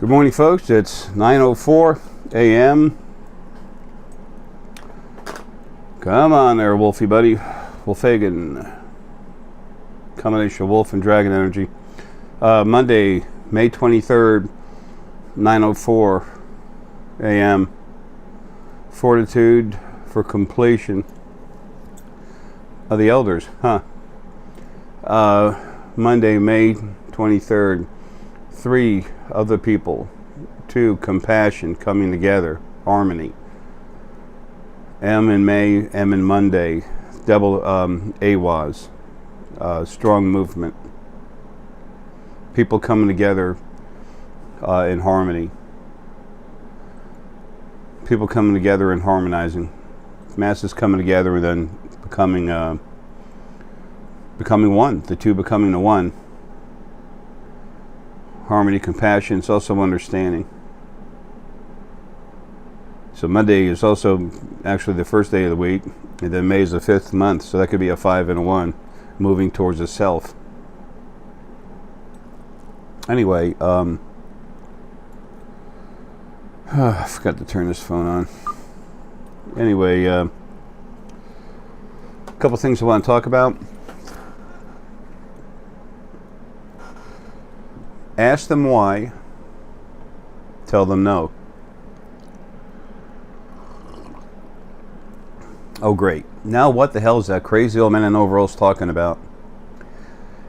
Good morning, folks. It's 9:04 a.m. Come on there, Wolfie buddy. Wolfagan. Combination of wolf and dragon energy. Monday, May 23rd, 9:04 a.m. Fortitude for completion of the elders, Monday, May 23rd. 3, other people. 2, compassion, coming together, harmony. M in May, M in Monday. Double AWAS, strong movement. People coming together in harmony. People coming together and harmonizing. Masses coming together and then becoming one. The two becoming the one. Harmony, compassion, it's also understanding. So Monday is also actually the first day of the week, and then May is the 5th month, so that could be a 5 and a 1, moving towards the self. Anyway, I forgot to turn this phone on. Anyway, a couple things I want to talk about. Ask them why. Tell them no. Oh, great. Now what the hell is that crazy old man in overalls talking about?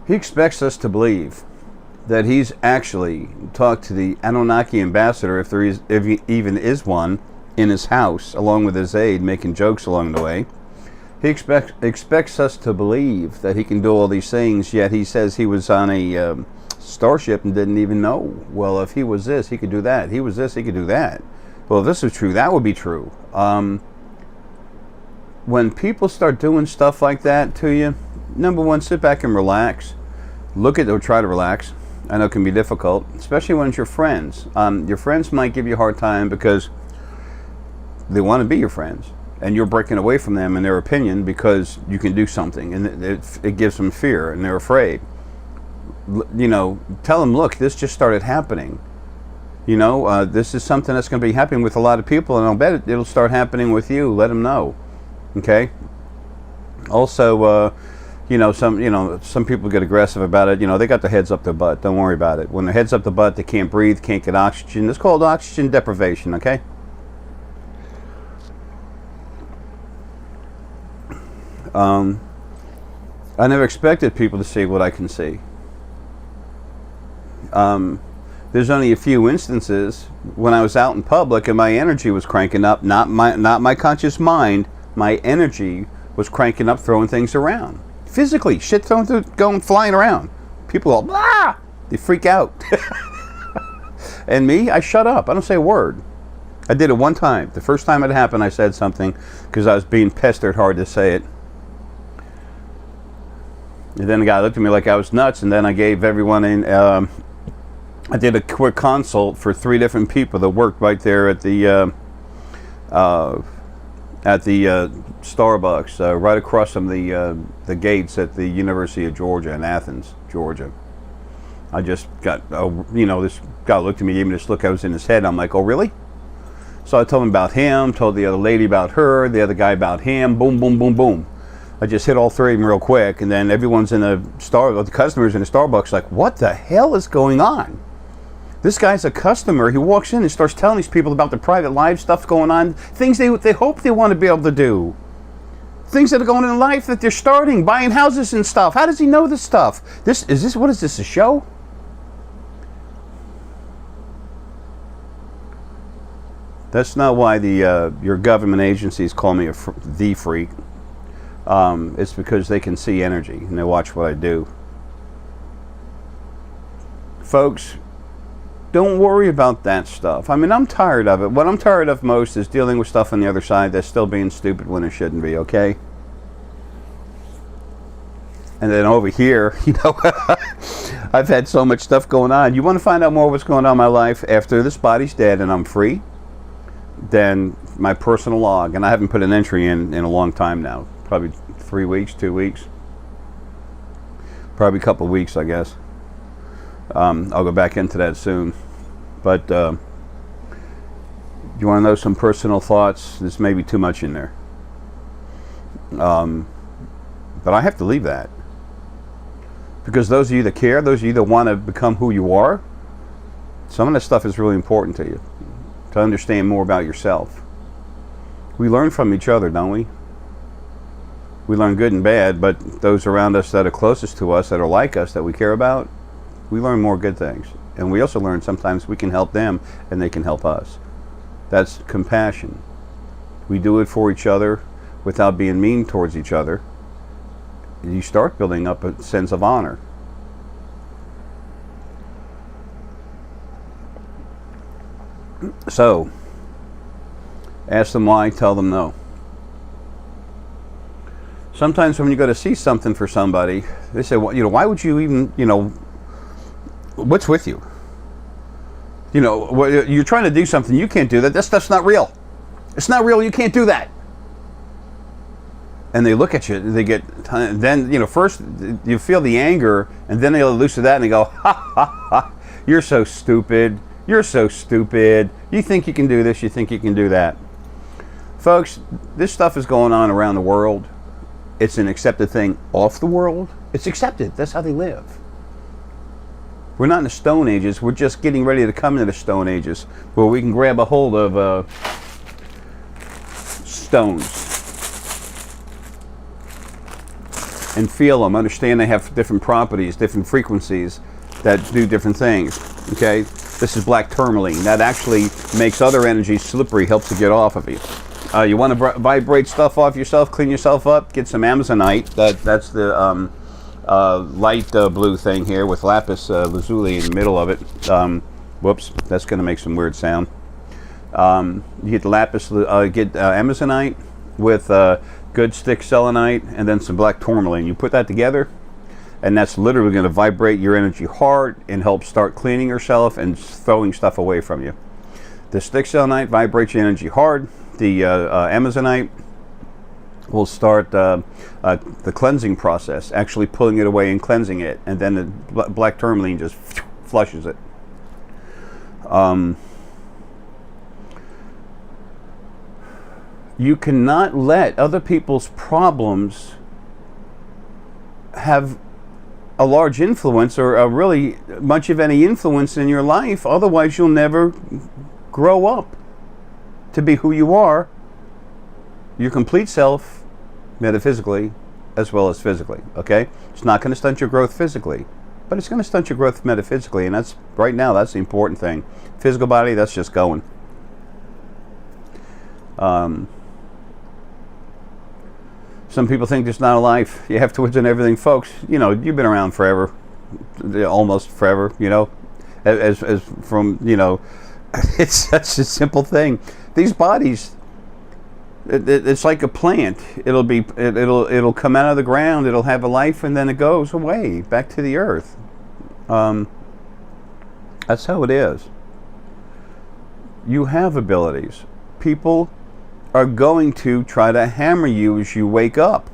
He expects us to believe that he's actually talked to the Anunnaki ambassador, if he even is one, in his house, along with his aide, making jokes along the way. He expects us to believe that he can do all these things, yet he says he was on a starship and didn't even know. Well, if he was this, he could do that. He was this, he could do that. Well, if this is true, that would be true. When people start doing stuff like that to you, number one, sit back and relax. Look at or try to relax. I know it can be difficult, especially when it's your friends. Your friends might give you a hard time because they want to be your friends, and you're breaking away from them and their opinion because you can do something, and it gives them fear, and they're afraid. You know, tell them, look, this just started happening. You know, this is something that's going to be happening with a lot of people, and I'll bet it'll start happening with you. Let them know. Okay. Also, some people get aggressive about it. You know, they got their heads up their butt. Don't worry about it. When their heads up the butt, they can't breathe, can't get oxygen. It's called oxygen deprivation. Okay. I never expected people to see what I can see. There's only a few instances when I was out in public and my energy was cranking up, not my conscious mind. My energy was cranking up, throwing things around. Physically, shit going flying around. People all, blah! They freak out. And me, I shut up. I don't say a word. I did it one time. The first time it happened, I said something because I was being pestered hard to say it. And then the guy looked at me like I was nuts, and then I gave everyone I did a quick consult for 3 different people that worked right there at the Starbucks, right across from the gates at the University of Georgia in Athens, Georgia. I just got, this guy looked at me, gave me this look. I was in his head. I'm like, oh, really? So I told him about him, told the other lady about her, the other guy about him. Boom, boom, boom, boom. I just hit all 3 of them real quick, and then everyone's the customers in the Starbucks like, what the hell is going on? This guy's a customer. He walks in and starts telling these people about the private life stuff going on, things they hope they want to be able to do, things that are going on in life that they're starting, buying houses and stuff. How does he know this stuff? What is this, a show? That's not why your government agencies call me the freak. It's because they can see energy and they watch what I do. Folks, don't worry about that stuff. I mean, I'm tired of it. What I'm tired of most is dealing with stuff on the other side that's still being stupid when it shouldn't be, okay? And then over here, I've had so much stuff going on. You want to find out more of what's going on in my life after this body's dead and I'm free? Then my personal log, and I haven't put an entry in a long time now. Probably 3 weeks, 2 weeks. Probably a couple of weeks, I guess. I'll go back into that soon. But you want to know some personal thoughts? There's maybe too much in there. But I have to leave that. Because those of you that care, those of you that want to become who you are, some of that stuff is really important to you. To understand more about yourself. We learn from each other, don't we? We learn good and bad, but those around us that are closest to us, that are like us, that we care about, we learn more good things. And we also learn sometimes we can help them and they can help us. That's compassion. We do it for each other without being mean towards each other. You start building up a sense of honor. So, ask them why, tell them no. Sometimes when you go to see something for somebody, they say, well, why would you even, what's with you? You're trying to do something, you can't do that. That stuff's not real. It's not real, you can't do that. And they look at you, they get, then, first you feel the anger, and then they'll lose to that and they go, ha, ha, ha, you're so stupid. You're so stupid. You think you can do this, you think you can do that. Folks, this stuff is going on around the world. It's an accepted thing off the world. It's accepted. That's how they live. We're not in the Stone Ages. We're just getting ready to come into the Stone Ages where we can grab a hold of stones and feel them, understand they have different properties, different frequencies that do different things. Okay? This is black tourmaline. That actually makes other energies slippery, helps to get off of you. You want to vibrate stuff off yourself, clean yourself up, get some Amazonite. That's the light blue thing here with lapis lazuli in the middle of it. Whoops, that's going to make some weird sound. You get the lapis, Amazonite with good stick selenite and then some black tourmaline. You put that together, and that's literally going to vibrate your energy hard and help start cleaning yourself and throwing stuff away from you. The stick selenite vibrates your energy hard. The Amazonite will start the cleansing process, actually pulling it away and cleansing it, and then the black tourmaline just flushes it. You cannot let other people's problems have a large influence or really much of any influence in your life, otherwise you'll never grow up to be who you are, your complete self, metaphysically as well as physically. Okay, it's not going to stunt your growth physically, but it's going to stunt your growth metaphysically, and that's right now, that's the important thing. Physical body, that's just going. Some people think there's not a life. You have to win everything, folks. You've been around forever, almost forever. As from it's such a simple thing. These bodies, it's like a plant. It'll come out of the ground. It'll have a life, and then it goes away back to the earth. That's how it is. You have abilities. People are going to try to hammer you as you wake up,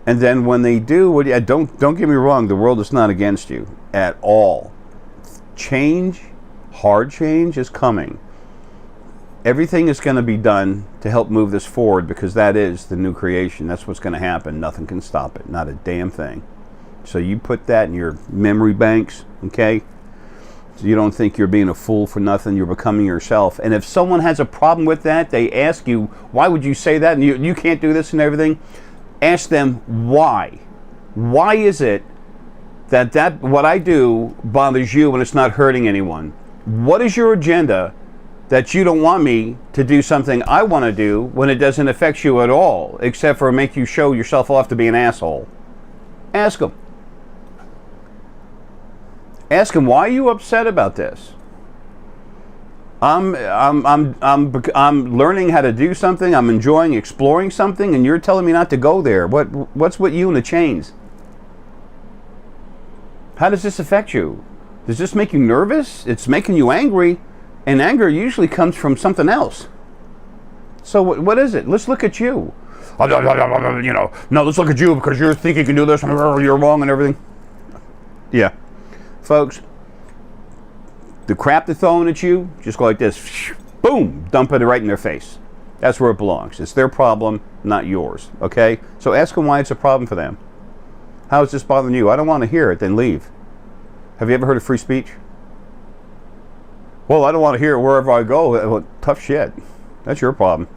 and then when they do, don't get me wrong. The world is not against you at all. Change. Hard change is coming. Everything is going to be done to help move this forward because that is the new creation. That's what's going to happen. Nothing can stop it. Not a damn thing. So you put that in your memory banks, okay? So you don't think you're being a fool for nothing. You're becoming yourself. And if someone has a problem with that, they ask you, why would you say that? And you can't do this and everything. Ask them why. Why is it that what I do bothers you when it's not hurting anyone? What is your agenda that you don't want me to do something I want to do when it doesn't affect you at all, except for make you show yourself off to be an asshole? Ask them. Ask them, why are you upset about this? I'm learning how to do something. I'm enjoying exploring something, and you're telling me not to go there. What's with you and the chains? How does this affect you? Does this make you nervous? It's making you angry, and anger usually comes from something else. So what is it? Let's look at you. No, let's look at you because you think you can do this and you're wrong and everything. Yeah. Folks, The crap they're throwing at you, just go like this, boom, dump it right in their face. That's where it belongs. It's their problem, not yours, okay? So ask them why it's a problem for them. How is this bothering you? I don't want to hear it, then leave. Have you ever heard of free speech? Well, I don't want to hear it wherever I go. Well, tough shit. That's your problem.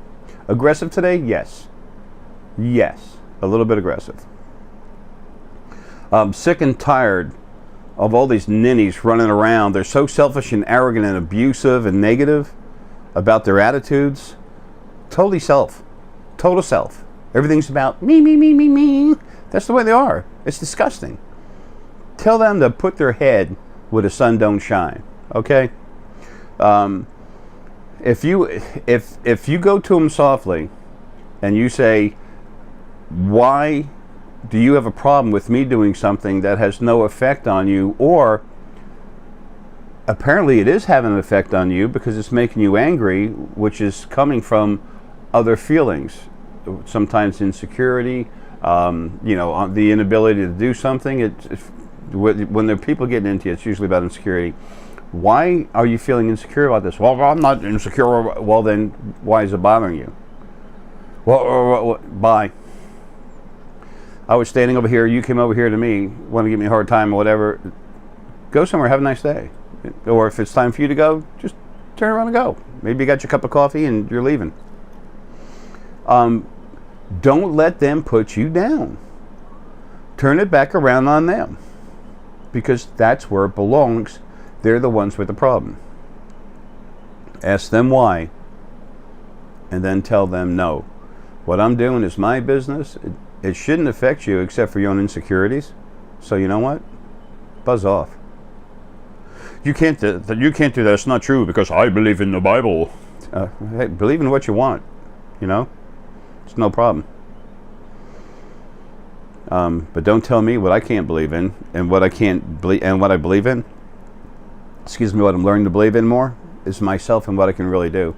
Aggressive today? Yes. Yes. A little bit aggressive. I'm sick and tired of all these ninnies running around. They're so selfish and arrogant and abusive and negative about their attitudes. Totally self. Total self. Everything's about me, me, me, me, me. That's the way they are. It's disgusting. Tell them to put their head where the sun don't shine. Okay? If you go to them softly and you say, why do you have a problem with me doing something that has no effect on you, or apparently it is having an effect on you because it's making you angry, which is coming from other feelings, sometimes insecurity, the inability to do something. When there are people getting into it, it's usually about insecurity. Why are you feeling insecure about this? Well, I'm not insecure. Well, then why is it bothering you? Well, bye. I was standing over here, you came over here to me, want to give me a hard time or whatever. Go somewhere, have a nice day. Or if it's time for you to go, just turn around and go. Maybe you got your cup of coffee and you're leaving. Don't let them put you down. Turn it back around on them. Because that's where it belongs. They're the ones with the problem. Ask them why. And then tell them no. What I'm doing is my business. It shouldn't affect you except for your own insecurities. So you know what? Buzz off. You can't do that. It's not true because I believe in the Bible. Hey, believe in what you want. You know? It's no problem. But don't tell me what I can't believe in and what I can't believe and what I believe in. Excuse me, what I'm learning to believe in more is myself and what I can really do.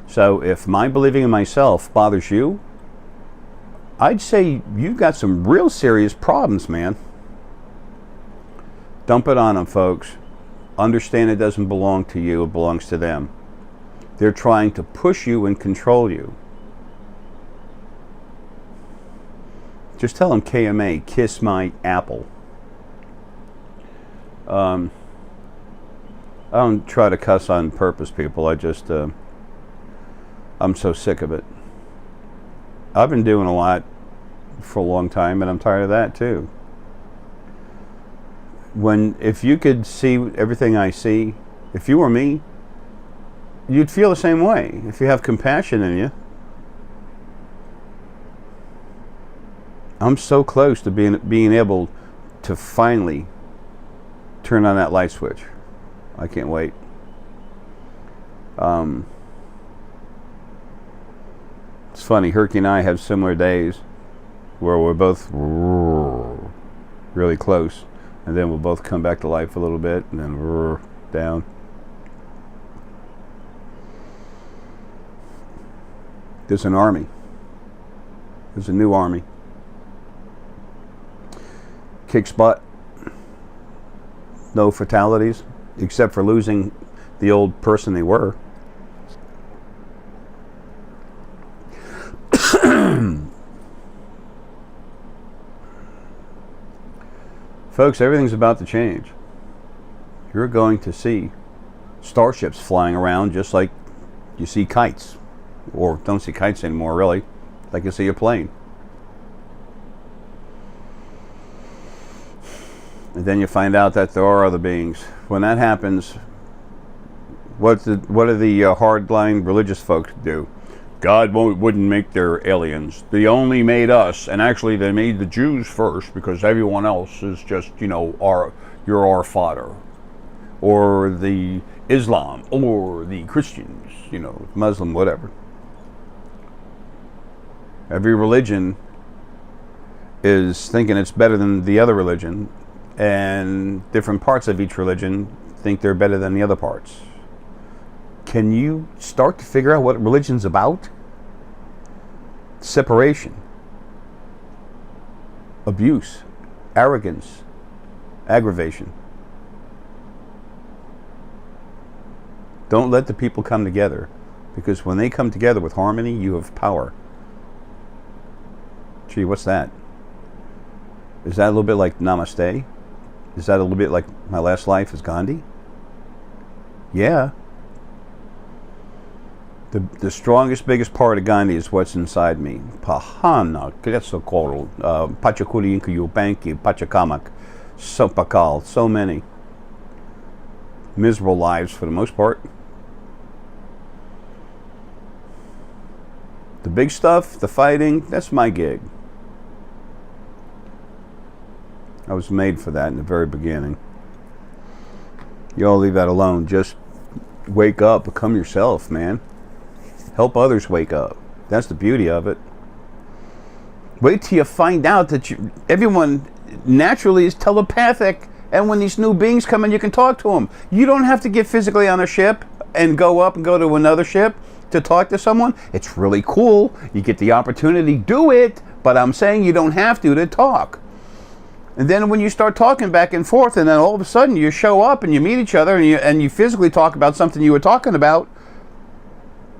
So if my believing in myself bothers you, I'd say you've got some real serious problems, man. Dump it on them, folks. Understand it doesn't belong to you, it belongs to them. They're trying to push you and control you. Just tell them KMA, kiss my apple. I don't try to cuss on purpose, people. I just, I'm so sick of it. I've been doing a lot for a long time, and I'm tired of that too. If you could see everything I see, if you were me, you'd feel the same way. If you have compassion in you. I'm so close to being able to finally turn on that light switch. I can't wait. It's funny, Herky and I have similar days where we're both really close, and then we'll both come back to life a little bit, and then down. There's an army. There's a new army. Kicks butt. No fatalities, except for losing the old person they were. Folks, everything's about to change. You're going to see starships flying around just like you see kites. Or don't see kites anymore, really. Like you see a plane. And then you find out that there are other beings. When that happens, what do the hardline religious folks do? God wouldn't make their aliens. They only made us, and actually they made the Jews first because everyone else is just, you're our fodder. Or the Islam, or the Christians, Muslim, whatever. Every religion is thinking it's better than the other religion, and different parts of each religion think they're better than the other parts. Can you start to figure out what religion's about? Separation, abuse, arrogance, aggravation. Don't let the people come together, because when they come together with harmony, you have power. Gee, what's that? Is that a little bit like Namaste? Is that a little bit like my last life as Gandhi? Yeah. The strongest, biggest part of Gandhi is what's inside me. Pahana, Kresokoro, Pachakuri Inkuyu Pachakamak, Sopakal, so many. Miserable lives for the most part. The big stuff, the fighting, that's my gig. I was made for that in the very beginning. You all leave that alone. Just wake up, become yourself, man. Help others wake up. That's the beauty of it. Wait till you find out that everyone naturally is telepathic, and when these new beings come in, you can talk to them. You don't have to get physically on a ship and go up and go to another ship to talk to someone. It's really cool. You get the opportunity, do it, but I'm saying you don't have to talk. And then when you start talking back and forth, and then all of a sudden you show up and you meet each other and you physically talk about something you were talking about,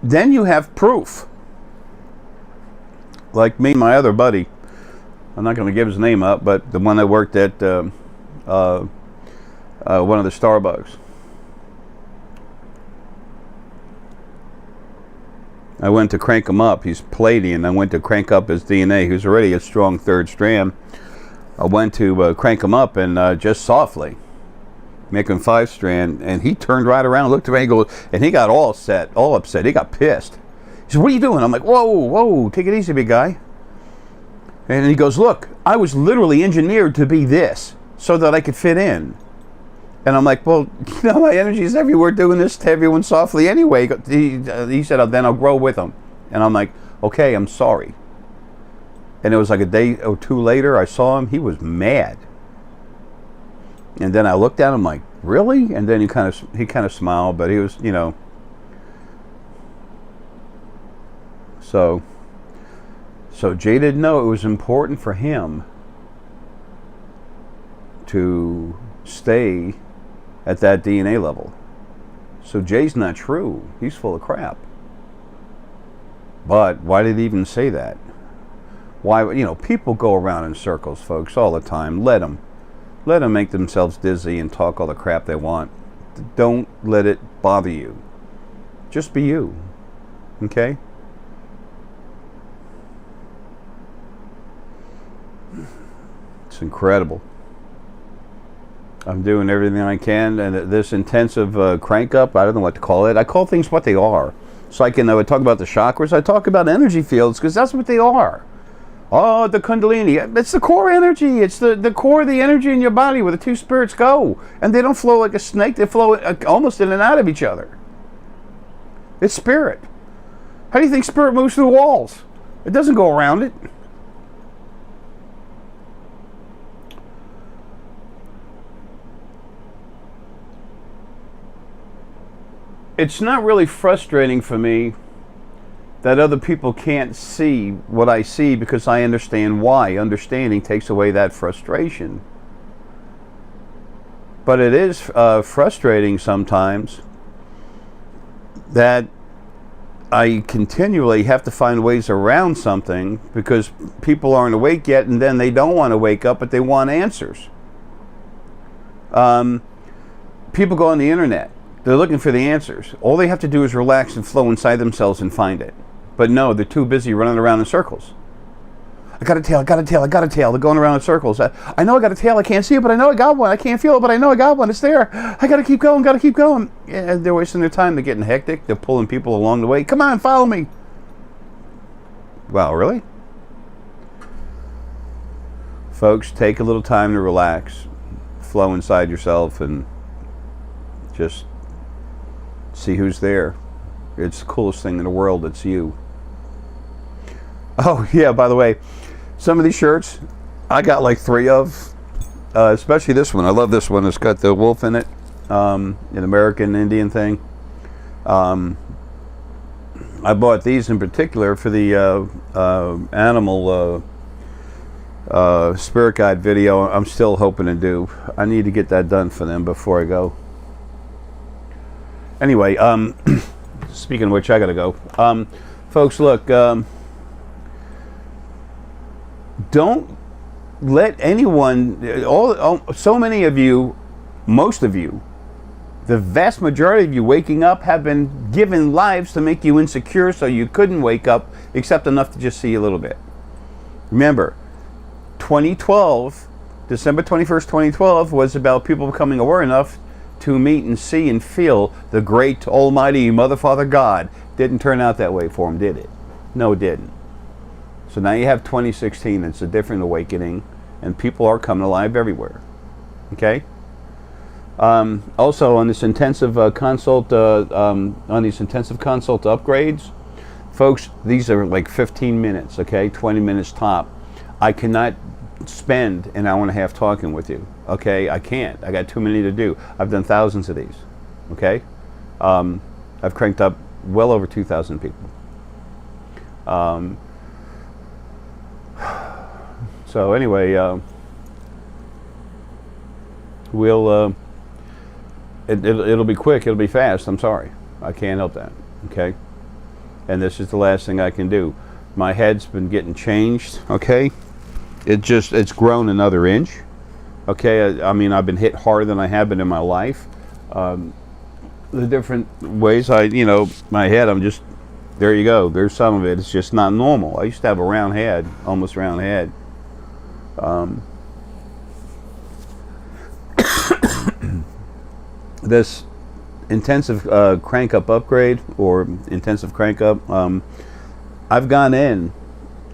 then you have proof. Like me and my other buddy, I'm not going to give his name up, but the one that worked at one of the Starbucks. I went to crank him up. He's Palladian. I went to crank up his DNA. He was already a strong third strand. I went to crank him up, and just softly make him 5 strand, and he turned right around, looked at me, and goes, and he got all upset. He got pissed. He said, "What are you doing?" I'm like, whoa, take it easy, big guy. And he goes, "Look, I was literally engineered to be this so that I could fit in." And I'm like, "Well, you know, my energy is everywhere doing this to everyone softly anyway." He said, "Then I'll grow with them." And I'm like, "Okay, I'm sorry." And it was like a day or two later, I saw him. He was mad. And then I looked at him like, "Really?" And then he kind of smiled, but he was, you know. So Jay didn't know it was important for him to stay at that DNA level. So Jay's not true. He's full of crap. But why did he even say that? Why, you know, people go around in circles, folks, all the time. Let them make themselves dizzy and talk all the crap they want. Don't let it bother you. Just be you. Okay? It's incredible. I'm doing everything I can, and this intensive crank up, I don't know what to call it. I call things what they are. So I can talk about the chakras. I talk about energy fields because that's what they are. Oh, the Kundalini. It's the core energy. It's the core of the energy in your body where the two spirits go. And they don't flow like a snake. They flow almost in and out of each other. It's spirit. How do you think spirit moves through walls? It doesn't go around it. It's not really frustrating for me that other people can't see what I see because I understand why. Understanding takes away that frustration. But it is frustrating sometimes that I continually have to find ways around something because people aren't awake yet, and then they don't want to wake up, but they want answers. People go on the internet. They're looking for the answers. All they have to do is relax and flow inside themselves and find it. But no, they're too busy running around in circles. I got a tail, I got a tail, I got a tail. They're going around in circles. I know I got a tail, I can't see it, but I know I got one. I can't feel it, but I know I got one. It's there. I got to keep going, got to keep going. Yeah, they're wasting their time. They're getting hectic. They're pulling people along the way. Come on, follow me. Wow, really? Folks, take a little time to relax. Flow inside yourself and just see who's there. It's the coolest thing in the world. It's you. Oh, yeah, by the way, some of these shirts, I got like 3 of, especially this one. I love this one. It's got the wolf in it, an American Indian thing. I bought these in particular for the animal spirit guide video. I'm still hoping to do. I need to get that done for them before I go. Anyway, speaking of which, I gotta go. Folks, look, don't let anyone, so many of you, most of you, the vast majority of you waking up have been given lives to make you insecure so you couldn't wake up except enough to just see a little bit. Remember, 2012, December 21st, 2012 was about people becoming aware enough to meet and see and feel the great almighty Mother Father God. Didn't turn out that way for them, did it? No, it didn't. So now you have 2016, it's a different awakening, and people are coming alive everywhere. Okay? Also, on this intensive consult, on these intensive consult upgrades, folks, these are like 15 minutes, okay? 20 minutes top. I cannot spend an hour and a half talking with you, okay? I can't. I got too many to do. I've done thousands of these, okay? I've cranked up well over 2,000 people. So anyway, we'll it'll be quick, it'll be fast. I'm sorry, I can't help that. Okay, and this is the last thing I can do. My head's been getting changed. Okay, it's grown another inch. Okay, I mean, I've been hit harder than I have been in my life. The different ways my head, I'm just, there you go, there's some of it. It's just not normal. I used to have a round head, almost round head. This intensive crank up upgrade, or intensive crank up, I've gone in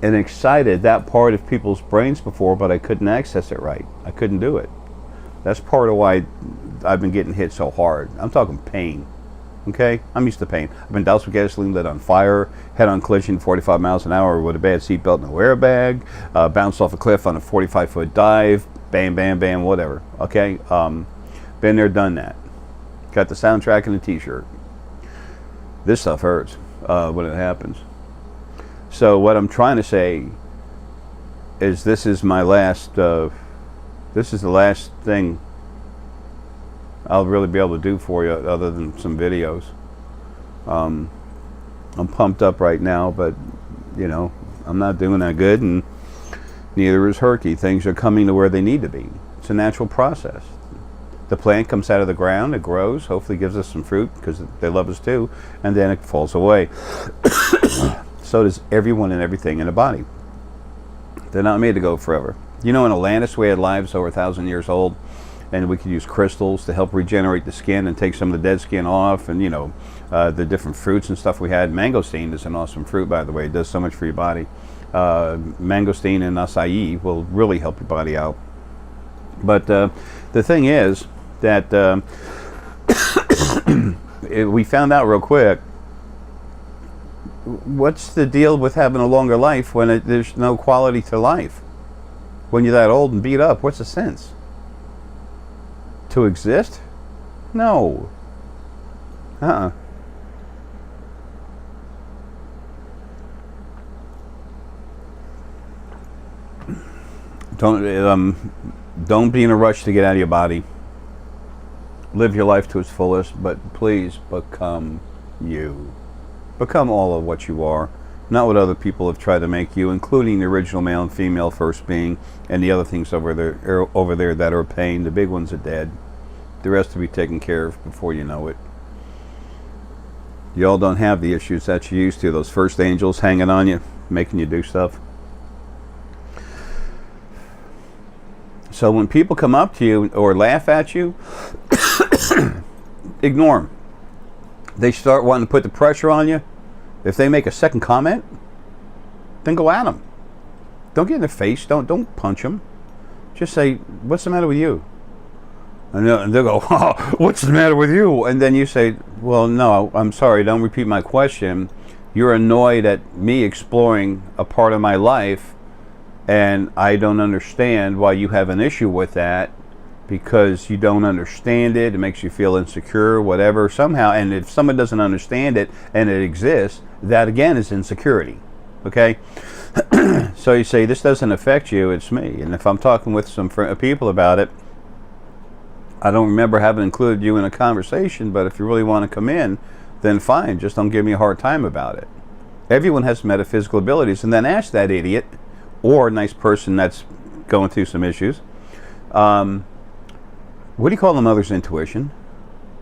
and excited that part of people's brains before, but I couldn't access it right. I couldn't do it. That's part of why I've been getting hit so hard. I'm talking pain. Okay, I'm used to pain. I've been doused with gasoline, lit on fire, head-on collision, 45 miles an hour with a bad seatbelt, no airbag, bounced off a cliff on a 45-foot dive, bam, bam, bam, whatever. Okay, been there, done that. Got the soundtrack and the T-shirt. This stuff hurts when it happens. So what I'm trying to say is, this is my last. This is the last thing I'll really be able to do for you, other than some videos. I'm pumped up right now, but I'm not doing that good, and neither is Herky. Things are coming to where they need to be. It's a natural process. The plant comes out of the ground, it grows, hopefully gives us some fruit, because they love us too, and then it falls away. So does everyone and everything in the body. They're not made to go forever. In Atlantis we had lives over 1,000 years old, and we could use crystals to help regenerate the skin and take some of the dead skin off, and the different fruits and stuff we had. Mangosteen is an awesome fruit, by the way. It does so much for your body. Mangosteen and acai will really help your body out. But the thing is that we found out real quick, what's the deal with having a longer life when there's no quality to life? When you're that old and beat up, what's the sense? To exist? No. Don't be in a rush to get out of your body. Live your life to its fullest, but please become you. Become all of what you are, not what other people have tried to make you, including the original male and female first being, and the other things over there that are a pain. The big ones are dead. The rest will be taken care of before you know it. Y'all don't have the issues that you used to. Those first angels hanging on you, making you do stuff. So when people come up to you or laugh at you, ignore them. They start wanting to put the pressure on you. If they make a second comment, then go at them. Don't get in their face. Don't punch them. Just say, "What's the matter with you?" And they'll go, "Oh, what's the matter with you?" And then you say, "Well, no, I'm sorry. Don't repeat my question. You're annoyed at me exploring a part of my life, and I don't understand why you have an issue with that, because you don't understand it. It makes you feel insecure, whatever, somehow. And if someone doesn't understand it and it exists, that again is insecurity. Okay? So you say, this doesn't affect you, it's me. And if I'm talking with some people about it, I don't remember having included you in a conversation, but if you really want to come in, then fine. Just don't give me a hard time about it. Everyone has metaphysical abilities, and then ask that idiot or nice person that's going through some issues, what do you call the mother's intuition?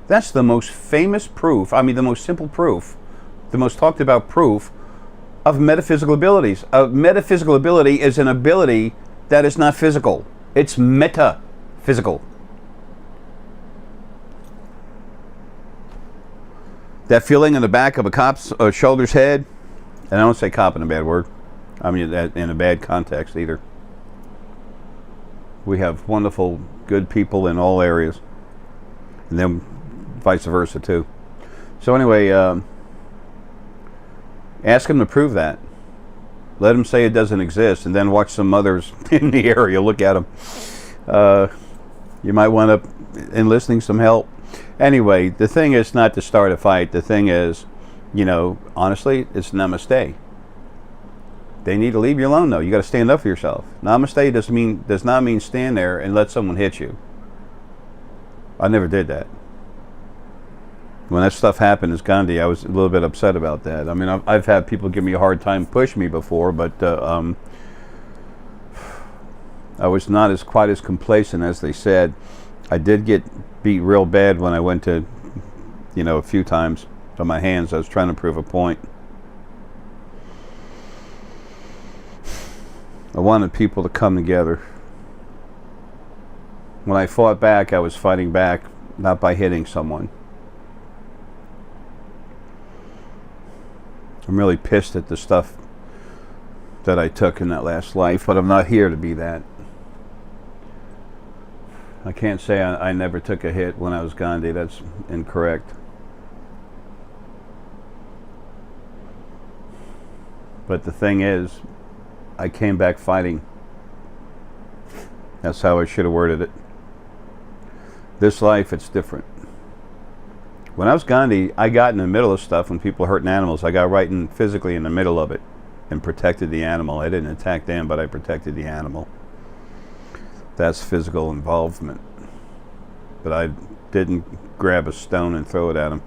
That's the most famous proof, I mean the most simple proof, the most talked about proof of metaphysical abilities. A metaphysical ability is an ability that is not physical. It's metaphysical. That feeling in the back of a cop's shoulder's head, and I don't say cop in a bad word, I mean that in a bad context either. We have wonderful, good people in all areas, and then vice versa too. So anyway, ask them to prove that. Let them say it doesn't exist, and then watch some others in the area look at them. You might want to enlisting some help. Anyway, the thing is not to start a fight. The thing is, you know, honestly, it's namaste. They need to leave you alone, though. You got to stand up for yourself. Namaste does not mean stand there and let someone hit you. I never did that. When that stuff happened as Gandhi, I was a little bit upset about that. I mean, I've had people give me a hard time, push me before, but I was not quite as complacent as they said. I did get beat real bad when I went to, you know, a few times on my hands. I was trying to prove a point. I wanted people to come together. When I fought back, I was fighting back, not by hitting someone. I'm really pissed at the stuff that I took in that last life, but I'm not here to be that. I can't say I never took a hit when I was Gandhi. That's incorrect. But the thing is, I came back fighting. That's how I should have worded it. This life, it's different. When I was Gandhi, I got in the middle of stuff when people hurting animals. I got right in physically in the middle of it and protected the animal. I didn't attack them, but I protected the animal. That's physical involvement. But I didn't grab a stone and throw it at him.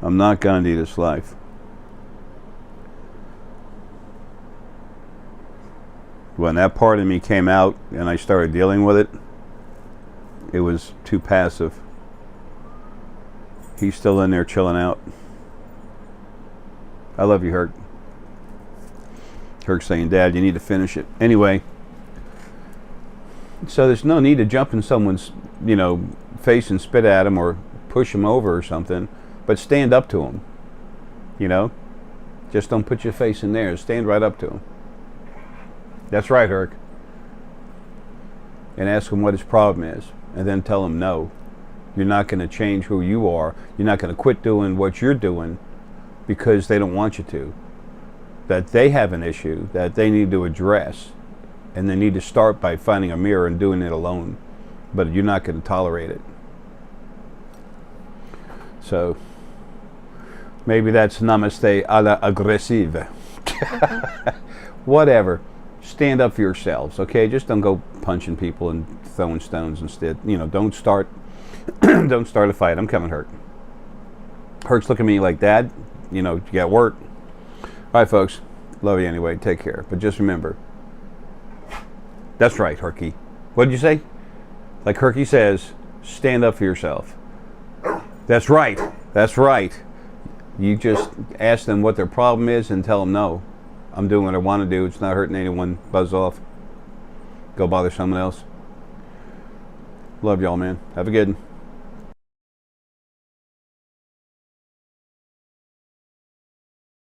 I'm not Gandhi this life. When that part of me came out and I started dealing with it, it was too passive. He's still in there chilling out. I love you, Herc. Herc's saying, Dad, you need to finish it. Anyway, so there's no need to jump in someone's, you know, face and spit at him or push him over or something, but stand up to him. You know? Just don't put your face in there. Stand right up to him. That's right, Herc. And ask him what his problem is. And then tell him no. You're not going to change who you are. You're not going to quit doing what you're doing because they don't want you to. That they have an issue that they need to address. And they need to start by finding a mirror and doing it alone. But you're not going to tolerate it. So, maybe that's namaste a la agressive. Whatever. Stand up for yourselves, okay? Just don't go punching people and throwing stones instead. You know, don't start don't start a fight. I'm coming, Herc. Herc's looking at me like, Dad, you know, you got work. All right, folks. Love you anyway. Take care. But just remember, that's right, Herky. What did you say? Like Herky says, stand up for yourself. That's right. That's right. You just ask them what their problem is and tell them no. I'm doing what I want to do. It's not hurting anyone. Buzz off. Go bother someone else. Love y'all, man. Have a good one.